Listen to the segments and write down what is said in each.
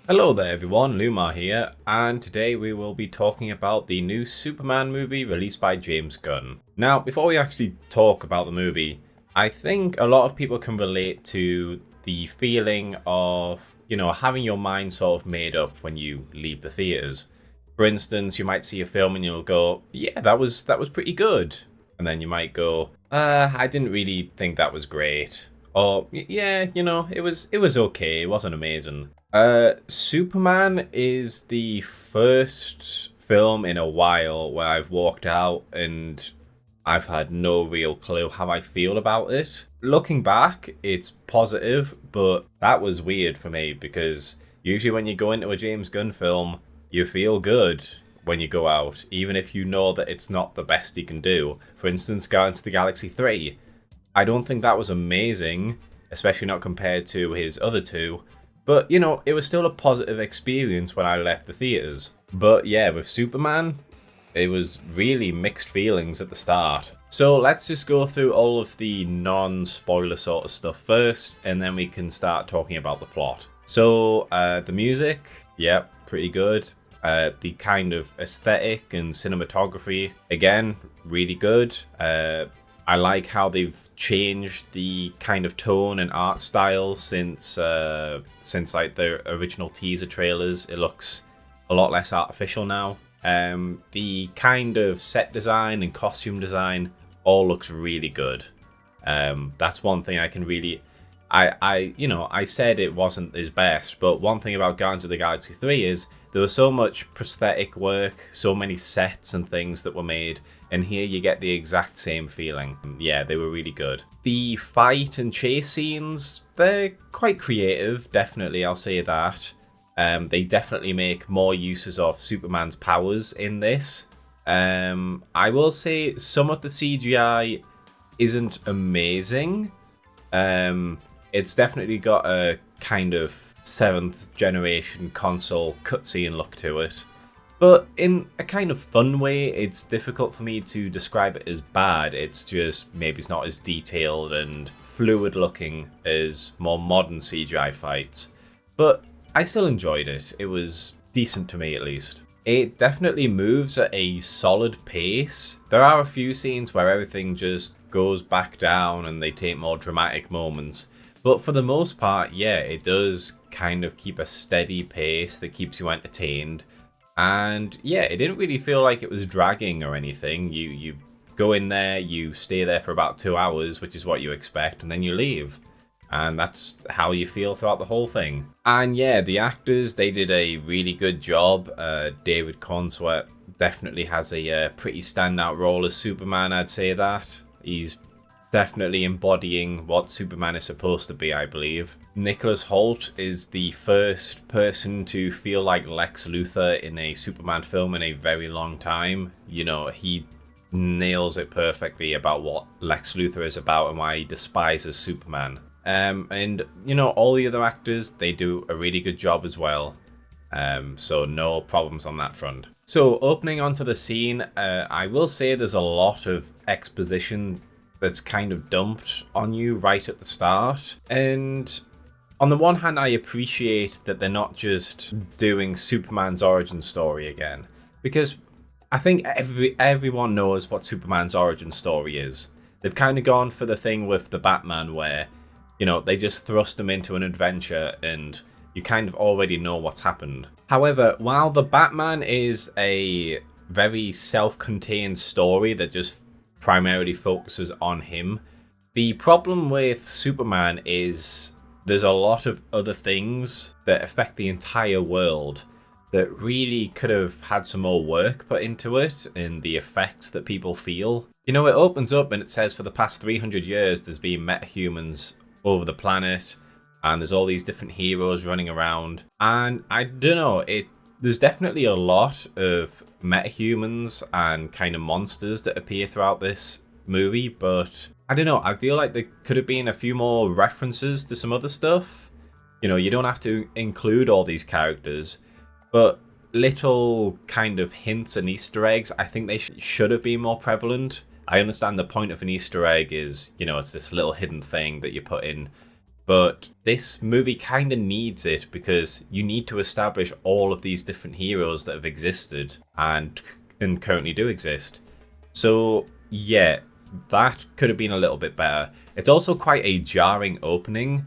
Hello there everyone, Lumar here, and today we will be talking about the new Superman movie released by James Gunn. Now, before we actually talk about the movie, I think a lot of people can relate to the feeling of, having your mind sort of made up when you leave the theaters. For instance, you might see a film and you'll go, yeah, that was pretty good. And then you might go, I didn't really think that was great. Or, yeah, it was okay, it wasn't amazing. Superman is the first film in a while where I've walked out and I've had no real clue how I feel about it. Looking back, it's positive, but that was weird for me because usually when you go into a James Gunn film, you feel good when you go out, even if you know that it's not the best he can do. For instance, Guardians of the Galaxy 3. I don't think that was amazing, especially not compared to his other two. But, it was still a positive experience when I left the theaters. But yeah, with Superman, it was really mixed feelings at the start. So let's just go through all of the non-spoiler sort of stuff first, and then we can start talking about the plot. So, the music, yep, pretty good. The kind of aesthetic and cinematography, again, really good. I like how they've changed the kind of tone and art style since like the original teaser trailers. It looks a lot less artificial now. The kind of set design and costume design all looks really good. That's one thing I can really... I said it wasn't his best, but one thing about Guardians of the Galaxy 3 is there was so much prosthetic work, so many sets and things that were made, and here you get the exact same feeling. Yeah, they were really good. The fight and chase scenes, they're quite creative, definitely, I'll say that. They definitely make more uses of Superman's powers in this. I will say some of the CGI isn't amazing. It's definitely got a kind of 7th generation console cutscene look to it. But in a kind of fun way, it's difficult for me to describe it as bad. It's just maybe it's not as detailed and fluid looking as more modern CGI fights. But I still enjoyed it. It was decent to me at least. It definitely moves at a solid pace. There are a few scenes where everything just goes back down and they take more dramatic moments. But for the most part, yeah, it does kind of keep a steady pace that keeps you entertained. And yeah, it didn't really feel like it was dragging or anything. You go in there, you stay there for about 2 hours, which is what you expect, and then you leave. And that's how you feel throughout the whole thing. And yeah, the actors, they did a really good job. David Cornsweet definitely has a pretty standout role as Superman, I'd say that. He's definitely embodying what Superman is supposed to be, I believe. Nicholas Hoult is the first person to feel like Lex Luthor in a Superman film in a very long time. He nails it perfectly about what Lex Luthor is about and why he despises Superman. And all the other actors, they do a really good job as well. So no problems on that front. So opening onto the scene, I will say there's a lot of exposition that's kind of dumped on you right at the start. And on the one hand, I appreciate that they're not just doing Superman's origin story again, because I think everyone knows what Superman's origin story is. They've kind of gone for the thing with the Batman where, they just thrust him into an adventure and you kind of already know what's happened. However, while the Batman is a very self-contained story that just primarily focuses on him, the problem with Superman is there's a lot of other things that affect the entire world that really could have had some more work put into it and the effects that people feel. It opens up and it says for the past 300 years there's been metahumans over the planet and there's all these different heroes running around, and I don't know, there's definitely a lot of metahumans and kind of monsters that appear throughout this movie, but I don't know, I feel like there could have been a few more references to some other stuff. You don't have to include all these characters, but little kind of hints and Easter eggs, I think they should have been more prevalent. I understand the point of an Easter egg is, it's this little hidden thing that you put in But this movie kind of needs it because you need to establish all of these different heroes that have existed and currently do exist. So yeah, that could have been a little bit better. It's also quite a jarring opening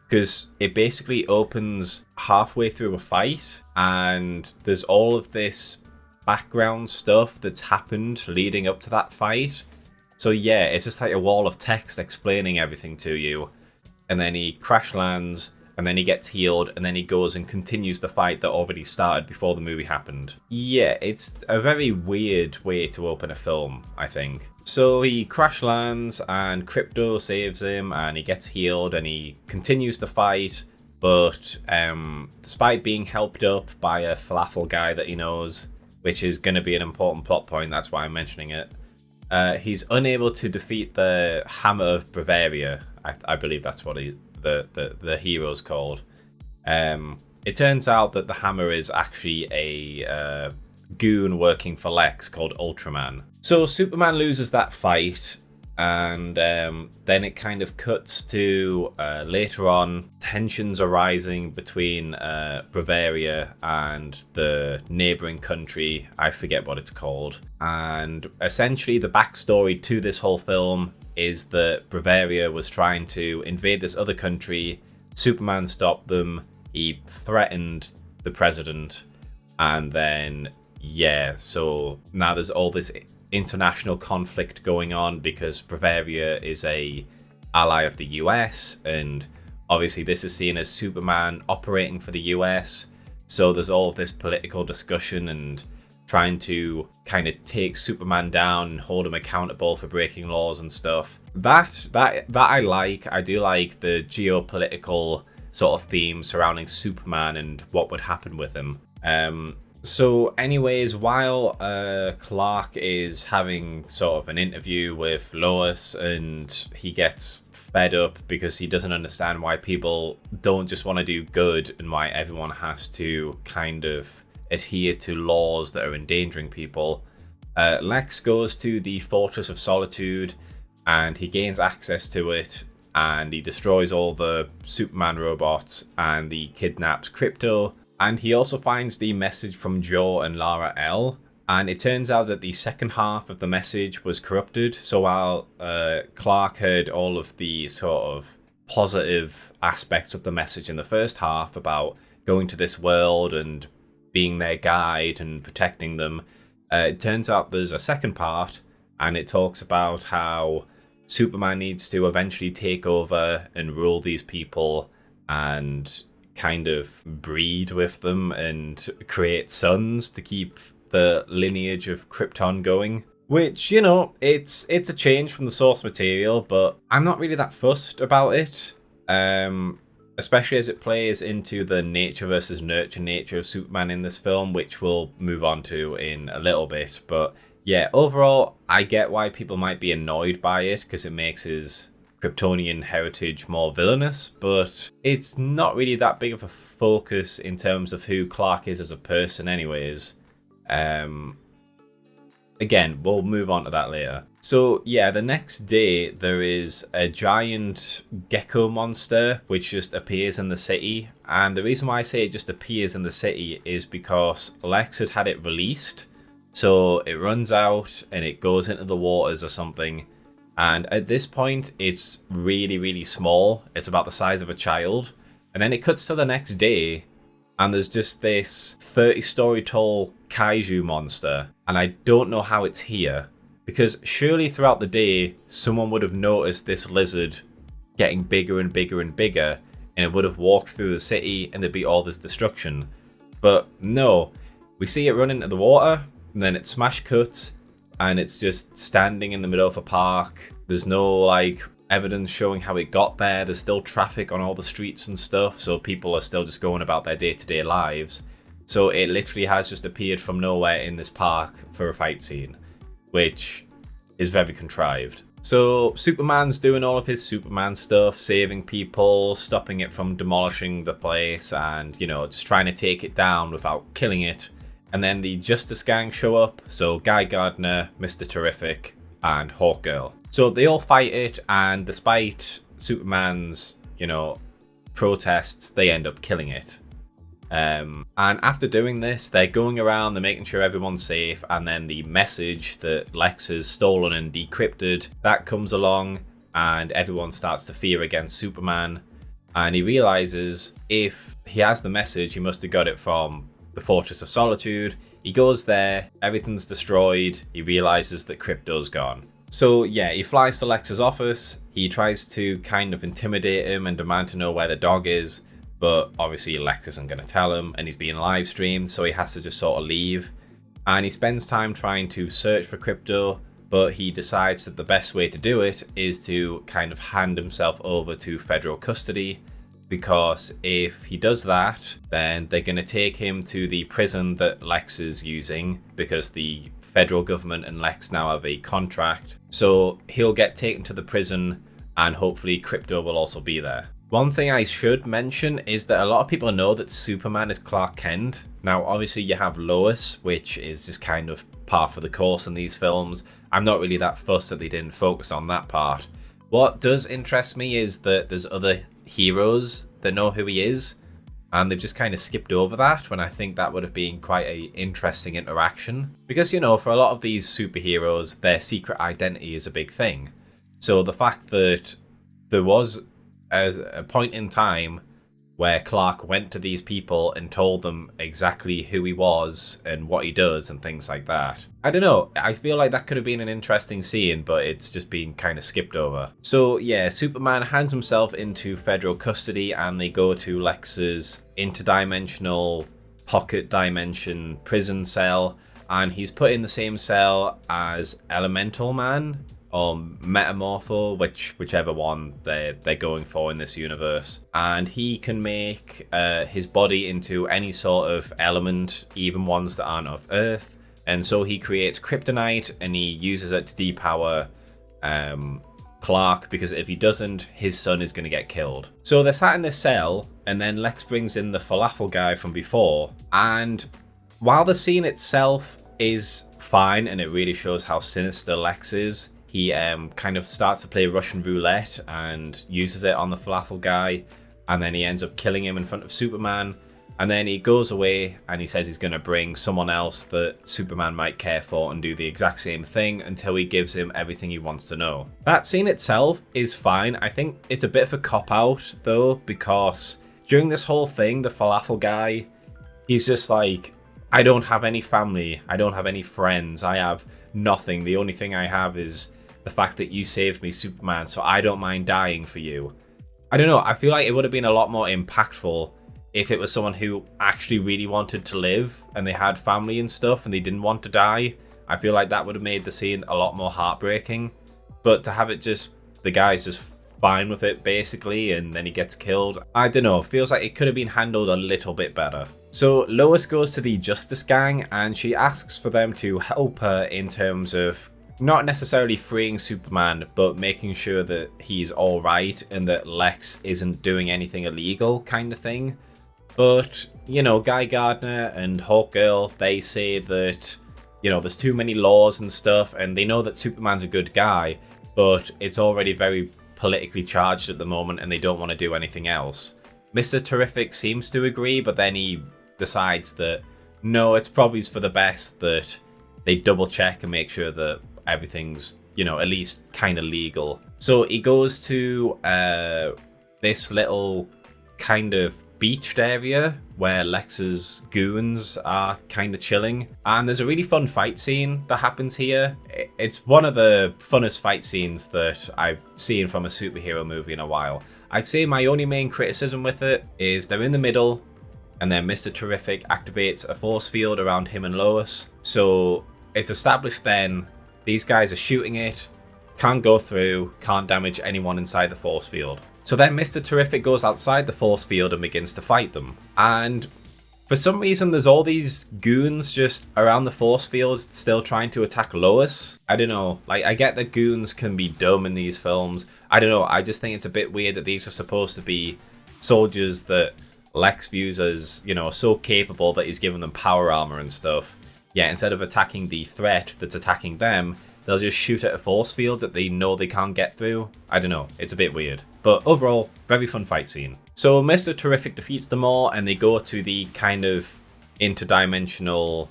because it basically opens halfway through a fight and there's all of this background stuff that's happened leading up to that fight. So yeah, it's just like a wall of text explaining everything to you. And then he crash lands, and then he gets healed, and then he goes and continues the fight that already started before the movie happened. Yeah, it's a very weird way to open a film, I think. So he crash lands, and Crypto saves him, and he gets healed, and he continues the fight. But despite being helped up by a falafel guy that he knows, which is going to be an important plot point, that's why I'm mentioning it, he's unable to defeat the Hammer of Bavaria. I believe that's what the hero's called. It turns out that the Hammer is actually a goon working for Lex called Ultraman. So Superman loses that fight, and then it kind of cuts to later on, tensions are rising between Bavaria and the neighboring country. I forget what it's called. And essentially the backstory to this whole film is that Bavaria was trying to invade this other country. Superman stopped them. He threatened the president. And then, yeah, so now there's all this international conflict going on because Bavaria is a ally of the US, and obviously this is seen as Superman operating for the US. So there's all of this political discussion and trying to kind of take Superman down and hold him accountable for breaking laws and stuff. That I like. I do like the geopolitical sort of theme surrounding Superman and what would happen with him. So anyways, while Clark is having sort of an interview with Lois, and he gets fed up because he doesn't understand why people don't just want to do good and why everyone has to kind of adhere to laws that are endangering people, Lex goes to the Fortress of Solitude and he gains access to it, and he destroys all the Superman robots and he kidnaps Crypto. And he also finds the message from Joe and Lara L. And it turns out that the second half of the message was corrupted. So while Clark heard all of the sort of positive aspects of the message in the first half about going to this world and being their guide and protecting them, it turns out there's a second part, and it talks about how Superman needs to eventually take over and rule these people and kind of breed with them and create sons to keep the lineage of Krypton going. Which, you know, it's a change from the source material, but I'm not really that fussed about it. Especially as it plays into the nature versus nurture nature of Superman in this film, which we'll move on to in a little bit. But yeah, overall, I get why people might be annoyed by it because it makes his Kryptonian heritage more villainous, but it's not really that big of a focus in terms of who Clark is as a person anyways. Again, we'll move on to that later. So yeah, the next day there is a giant gecko monster which just appears in the city, and the reason why I say it just appears in the city is because Lex had it released, so it runs out and it goes into the waters or something. And at this point, it's really, really small. It's about the size of a child. And then it cuts to the next day, and there's just this 30-story tall kaiju monster. And I don't know how it's here, because surely throughout the day, someone would have noticed this lizard getting bigger and bigger and bigger, and it would have walked through the city, and there'd be all this destruction. But no, we see it run into the water, and then it smash cuts, and it's just standing in the middle of a park. There's no like evidence showing how it got there. There's still traffic on all the streets and stuff, so people are still just going about their day-to-day lives. So it literally has just appeared from nowhere in this park for a fight scene, which is very contrived. So Superman's doing all of his Superman stuff, saving people, stopping it from demolishing the place, and, you know, just trying to take it down without killing it. And then the Justice Gang show up, so Guy Gardner, Mr. Terrific, and Hawkgirl. So they all fight it, and despite Superman's, you know, protests, they end up killing it. And after doing this, they're going around, they're making sure everyone's safe, and then the message that Lex has stolen and decrypted, that comes along, and everyone starts to fear against Superman. And he realizes if he has the message, he must have got it from the Fortress of Solitude. He goes there, everything's destroyed, he realizes that Krypto's gone. So yeah, he flies to Lex's office, he tries to kind of intimidate him and demand to know where the dog is, but obviously Lex isn't going to tell him, and he's being live streamed, so he has to just sort of leave. And he spends time trying to search for Krypto, but he decides that the best way to do it is to kind of hand himself over to federal custody, because if he does that, then they're going to take him to the prison that Lex is using, because the federal government and Lex now have a contract. So he'll get taken to the prison, and hopefully Krypto will also be there. One thing I should mention is that a lot of people know that Superman is Clark Kent. Now, obviously you have Lois, which is just kind of par for the course in these films. I'm not really that fussed that they didn't focus on that part. What does interest me is that there's other heroes that know who he is, and they've just kind of skipped over that, when I think that would have been quite an interesting interaction. Because, you know, for a lot of these superheroes, their secret identity is a big thing. So the fact that there was a point in time where Clark went to these people and told them exactly who he was and what he does and things like that. I don't know, I feel like that could have been an interesting scene, but it's just been kind of skipped over. So yeah, Superman hands himself into federal custody, and they go to Lex's interdimensional pocket dimension prison cell, and he's put in the same cell as Elemental Man, or Metamorpho, whichever one they're going for in this universe. And he can make his body into any sort of element, even ones that aren't of Earth. And so he creates kryptonite, and he uses it to depower Clark, because if he doesn't, his son is going to get killed. So they're sat in this cell, and then Lex brings in the falafel guy from before. And while the scene itself is fine, and it really shows how sinister Lex is, he kind of starts to play Russian roulette and uses it on the falafel guy, and then he ends up killing him in front of Superman. And then he goes away and he says he's going to bring someone else that Superman might care for and do the exact same thing until he gives him everything he wants to know. That scene itself is fine. I think it's a bit of a cop-out though, because during this whole thing, the falafel guy, he's just like, I don't have any family, I don't have any friends, I have nothing. The only thing I have is the fact that you saved me, Superman, so I don't mind dying for you. I don't know, I feel like it would have been a lot more impactful if it was someone who actually really wanted to live and they had family and stuff and they didn't want to die. I feel like that would have made the scene a lot more heartbreaking. But to have it just, the guy's just fine with it basically, and then he gets killed, I don't know, feels like it could have been handled a little bit better. So Lois goes to the Justice Gang and she asks for them to help her in terms of not necessarily freeing Superman, but making sure that he's alright and that Lex isn't doing anything illegal kind of thing. But, you know, Guy Gardner and Hawkgirl, they say that, you know, there's too many laws and stuff, and they know that Superman's a good guy, but it's already very politically charged at the moment and they don't want to do anything else. Mr. Terrific seems to agree, but then he decides that, no, it's probably for the best that they double check and make sure that everything's, you know, at least kind of legal. So he goes to this little kind of beached area where Lex's goons are kind of chilling, and there's a really fun fight scene that happens here. It's one of the funnest fight scenes that I've seen from a superhero movie in a while. I'd say my only main criticism with it is they're in the middle, and then Mr. Terrific activates a force field around him and Lois. So it's established then these guys are shooting it, can't go through, can't damage anyone inside the force field. So then Mr. Terrific goes outside the force field and begins to fight them. And for some reason, there's all these goons just around the force field still trying to attack Lois. I don't know, like, I get that goons can be dumb in these films. I don't know, I just think it's a bit weird that these are supposed to be soldiers that Lex views as, you know, so capable that he's given them power armor and stuff. Yeah, instead of attacking the threat that's attacking them, they'll just shoot at a force field that they know they can't get through. I don't know, it's a bit weird. But overall, very fun fight scene. So Mr. Terrific defeats them all, and they go to the kind of interdimensional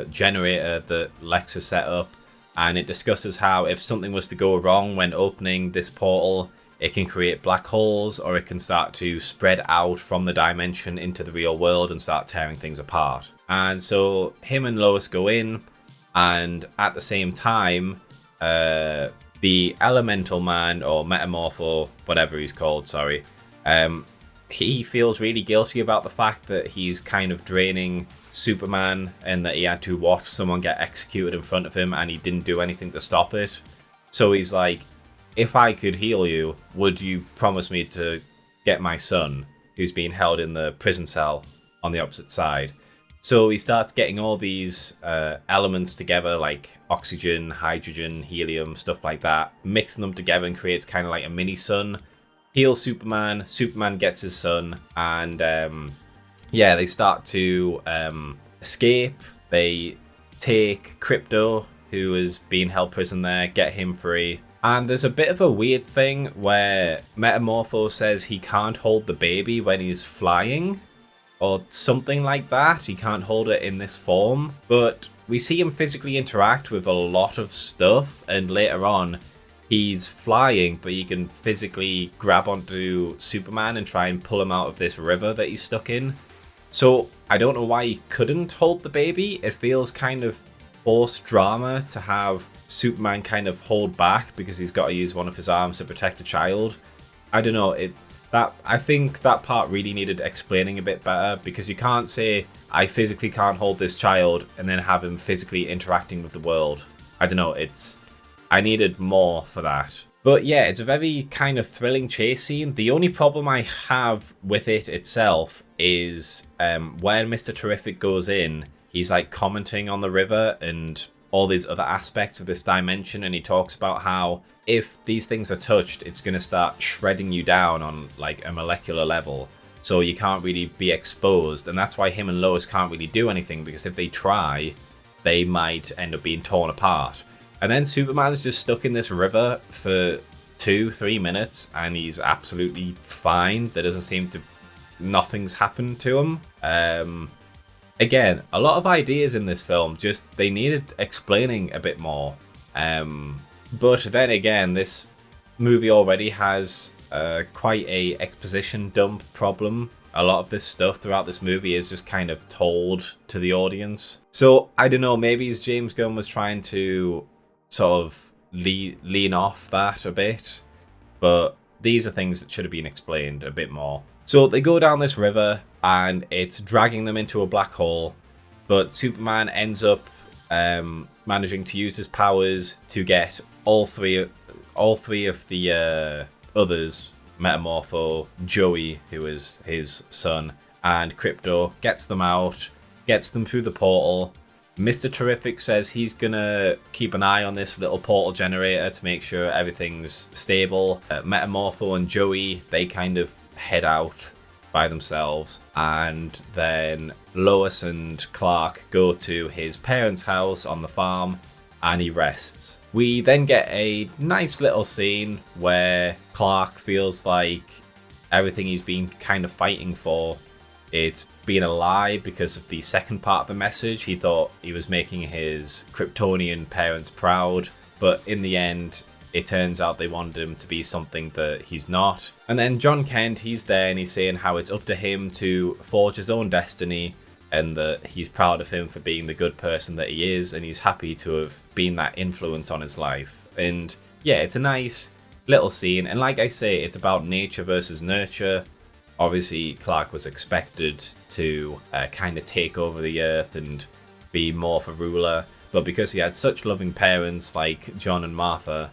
generator that Lex has set up, and it discusses how if something was to go wrong when opening this portal, it can create black holes, or it can start to spread out from the dimension into the real world and start tearing things apart. And so him and Lois go in, and at the same time, the Elemental Man, or Metamorpho, whatever he's called, sorry, he feels really guilty about the fact that he's kind of draining Superman and that he had to watch someone get executed in front of him and he didn't do anything to stop it. So he's like, if I could heal you, would you promise me to get my son, who's being held in the prison cell on the opposite side? So he starts getting all these elements together, like oxygen, hydrogen, helium, stuff like that, mixing them together and creates kind of like a mini sun. Heals Superman, Superman gets his son, and they start to escape. They take Crypto, who is being held prison there, get him free. And there's a bit of a weird thing where Metamorpho says he can't hold the baby when he's flying, or something like that. He can't hold it in this form. But we see him physically interact with a lot of stuff, and later on, he's flying, but he can physically grab onto Superman and try and pull him out of this river that he's stuck in. So I don't know why he couldn't hold the baby. It feels kind of forced drama to have Superman kind of hold back because he's got to use one of his arms to protect a child. I don't know. I think that part really needed explaining a bit better, because you can't say, I physically can't hold this child, and then have him physically interacting with the world. I don't know. I needed more for that. But yeah, it's a very kind of thrilling chase scene. The only problem I have with it itself is when Mr. Terrific goes in, he's like commenting on the river and all these other aspects of this dimension, and he talks about how if these things are touched, it's going to start shredding you down on like a molecular level. So you can't really be exposed, and that's why him and Lois can't really do anything, because if they try, they might end up being torn apart. And then Superman's just stuck in this river for 2-3 minutes, and he's absolutely fine. There doesn't seem to... nothing's happened to him. Again, a lot of ideas in this film, just they needed explaining a bit more. But then again, this movie already has quite a exposition dump problem. A lot of this stuff throughout this movie is just kind of told to the audience. So, I don't know, maybe James Gunn was trying to sort of lean off that a bit, but these are things that should have been explained a bit more. So they go down this river and it's dragging them into a black hole, but Superman ends up managing to use his powers to get all three of the others, Metamorpho, Joey, who is his son, and Crypto, gets them out, gets them through the portal. Mr. Terrific says he's gonna keep an eye on this little portal generator to make sure everything's stable. Metamorpho and Joey, they kind of head out by themselves, and then Lois and Clark go to his parents' house on the farm, and he rests. We then get a nice little scene where Clark feels like everything he's been kind of fighting for, it's been a lie because of the second part of the message. He thought he was making his Kryptonian parents proud, but in the end, it turns out they wanted him to be something that he's not. And then John Kent, he's there and he's saying how it's up to him to forge his own destiny, and that he's proud of him for being the good person that he is, and he's happy to have been that influence on his life. And yeah, it's a nice little scene, and like I say, it's about nature versus nurture. Obviously, Clark was expected to kind of take over the Earth and be more of a ruler, but because he had such loving parents like John and Martha,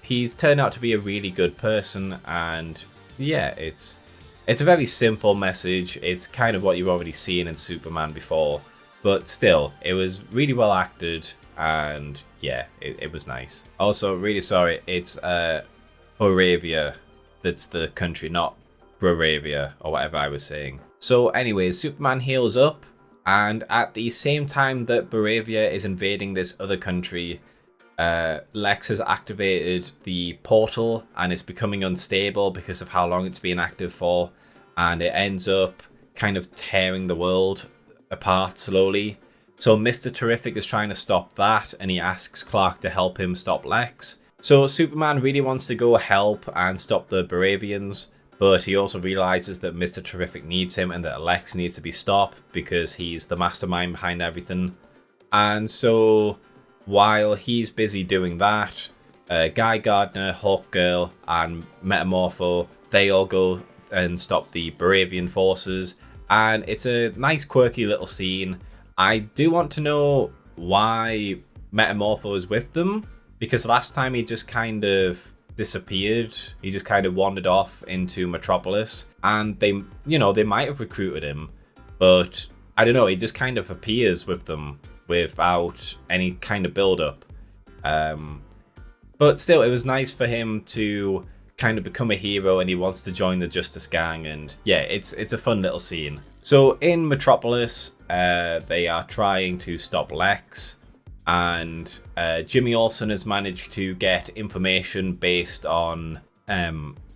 he's turned out to be a really good person. And yeah, it's a very simple message. It's kind of what you've already seen in Superman before, but still, it was really well acted, and yeah, it was nice. Also, really sorry, it's Boravia that's the country, not Boravia, or whatever I was saying. So anyways, Superman heals up, and at the same time that Boravia is invading this other country, Lex has activated the portal and it's becoming unstable because of how long it's been active for, and it ends up kind of tearing the world apart slowly. So Mr. Terrific is trying to stop that, and he asks Clark to help him stop Lex. So Superman really wants to go help and stop the Baravians, but he also realizes that Mr. Terrific needs him and that Lex needs to be stopped because he's the mastermind behind everything. And so while he's busy doing that, Guy Gardner, Hawkgirl, and Metamorpho, they all go and stop the Baravian forces. And it's a nice quirky little scene. I do want to know why Metamorpho is with them, because last time he just kind of disappeared. He just kind of wandered off into Metropolis, and they might have recruited him, but I don't know, he just kind of appears with them without any kind of build-up. But still, it was nice for him to kind of become a hero, and he wants to join the Justice Gang, and yeah, it's a fun little scene. So in Metropolis, they are trying to stop Lex, and Jimmy Olsen has managed to get information based on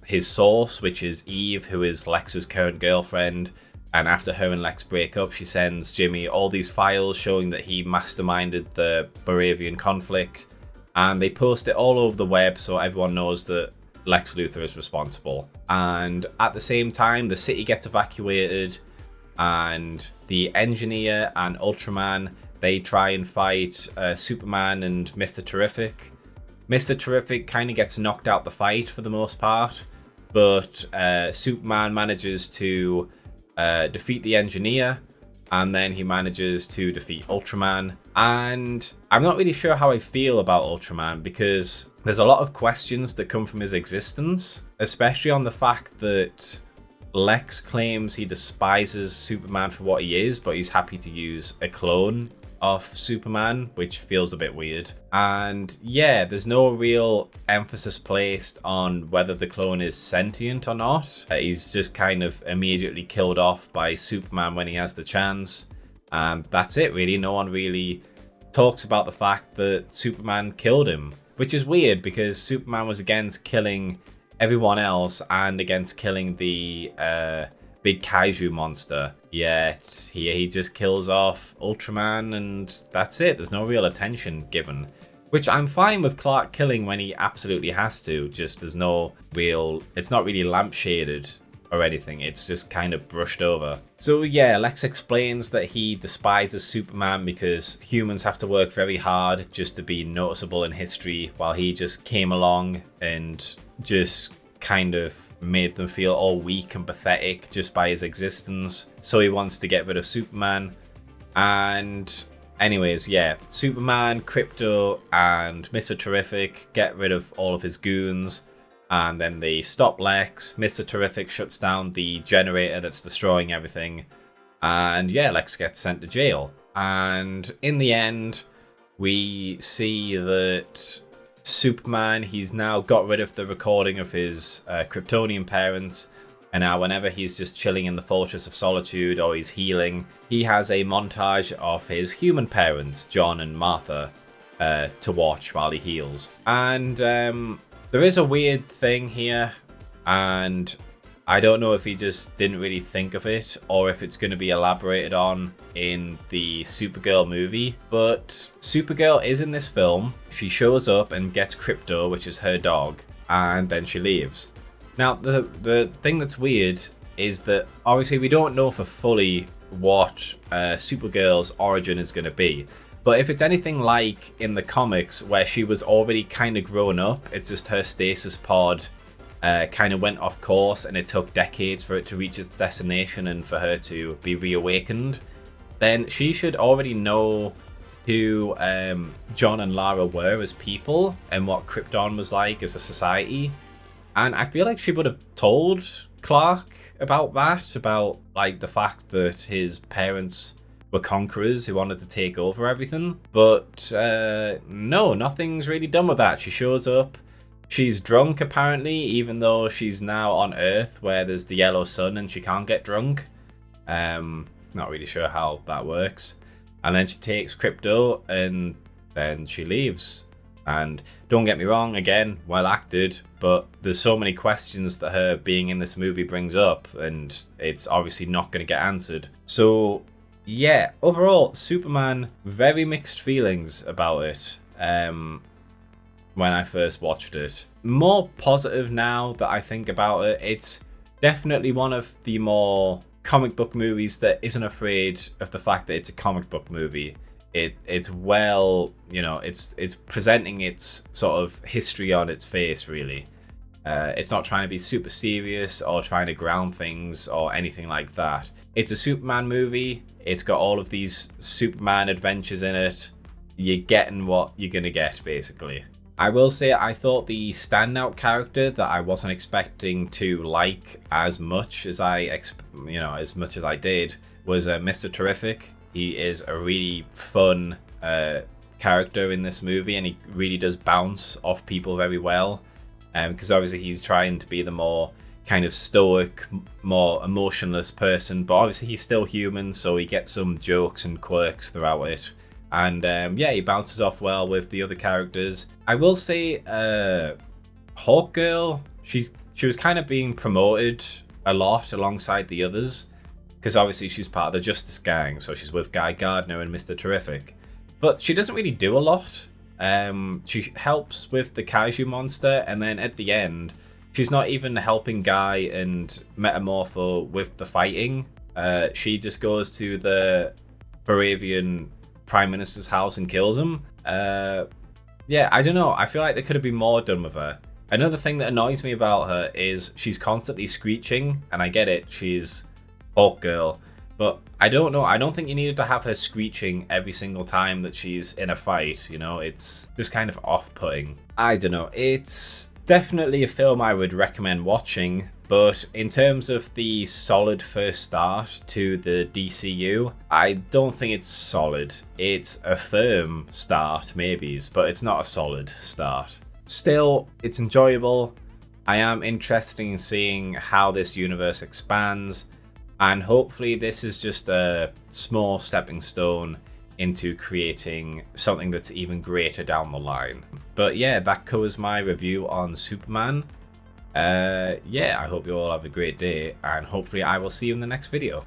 his source, which is Eve, who is Lex's current girlfriend. And after her and Lex break up, she sends Jimmy all these files showing that he masterminded the Baravian conflict, and they post it all over the web so everyone knows that Lex Luthor is responsible. And at the same time, the city gets evacuated, and the Engineer and Ultraman, they try and fight Superman and Mr. Terrific. Mr. Terrific kind of gets knocked out the fight for the most part, but Superman manages to defeat the Engineer, and then he manages to defeat Ultraman. And I'm not really sure how I feel about Ultraman, because there's a lot of questions that come from his existence, especially on the fact that Lex claims he despises Superman for what he is, but he's happy to use a clone of Superman, which feels a bit weird. And yeah, there's no real emphasis placed on whether the clone is sentient or not. He's just kind of immediately killed off by Superman when he has the chance, and that's it really. No one really talks about the fact that Superman killed him, which is weird because Superman was against killing everyone else and against killing the big kaiju monster, yet he just kills off Ultraman and that's it. There's no real attention given, which I'm fine with Clark killing when he absolutely has to, just there's no real, it's not really lampshaded or anything, it's just kind of brushed over. So yeah, Lex explains that he despises Superman because humans have to work very hard just to be noticeable in history, while he just came along and just kind of made them feel all weak and pathetic just by his existence. So he wants to get rid of Superman. And anyways, yeah, Superman, Krypto, and Mr. Terrific get rid of all of his goons, and then they stop Lex. Mr. Terrific shuts down the generator that's destroying everything, and yeah, Lex gets sent to jail. And in the end, we see that Superman, he's now got rid of the recording of his Kryptonian parents, and now whenever he's just chilling in the Fortress of Solitude or he's healing, he has a montage of his human parents, John and Martha, to watch while he heals. And there is a weird thing here, and I don't know if he just didn't really think of it or if it's going to be elaborated on in the Supergirl movie, but Supergirl is in this film. She shows up and gets Krypto, which is her dog, and then she leaves. Now, the thing that's weird is that obviously we don't know for fully what Supergirl's origin is going to be, but if it's anything like in the comics where she was already kind of grown up, it's just her stasis pod kind of went off course and it took decades for it to reach its destination and for her to be reawakened, then she should already know who John and Lara were as people and what Krypton was like as a society. And I feel like she would have told Clark about that, about like the fact that his parents were conquerors who wanted to take over everything. But no, nothing's really done with that. She shows up. She's drunk, apparently, even though she's now on Earth, where there's the yellow sun and she can't get drunk. Not really sure how that works. And then she takes Krypto, and then she leaves. And don't get me wrong, again, well acted, but there's so many questions that her being in this movie brings up, and it's obviously not going to get answered. So yeah, overall, Superman, very mixed feelings about it when I first watched it. More positive now that I think about it. It's definitely one of the more comic book movies that isn't afraid of the fact that it's a comic book movie. It's well, it's presenting its sort of history on its face, really. It's not trying to be super serious or trying to ground things or anything like that. It's a Superman movie. It's got all of these Superman adventures in it. You're getting what you're gonna get, basically. I will say I thought the standout character that I wasn't expecting to like as much as I did was Mr. Terrific. He is a really fun character in this movie, and he really does bounce off people very well. Because obviously he's trying to be the more kind of stoic, more emotionless person, but obviously he's still human, so he gets some jokes and quirks throughout it. And yeah, he bounces off well with the other characters. I will say, Hawk Girl, she was kind of being promoted a lot alongside the others, because obviously she's part of the Justice Gang, so she's with Guy Gardner and Mr. Terrific. But she doesn't really do a lot. She helps with the Kaiju monster, and then at the end, she's not even helping Guy and Metamorpho with the fighting. She just goes to the Baravian Prime Minister's house and kills him. Yeah, I don't know. I feel like there could have been more done with her. Another thing that annoys me about her is she's constantly screeching, and I get it, she's Hawk Girl, but I don't know. I don't think you needed to have her screeching every single time that she's in a fight. It's just kind of off-putting. I don't know. It's definitely a film I would recommend watching, but in terms of the solid first start to the DCU, I don't think it's solid. It's a firm start, maybe, but it's not a solid start. Still, it's enjoyable. I am interested in seeing how this universe expands, and hopefully this is just a small stepping stone into creating something that's even greater down the line. But yeah, that covers my review on Superman. Yeah, I hope you all have a great day, and hopefully I will see you in the next video.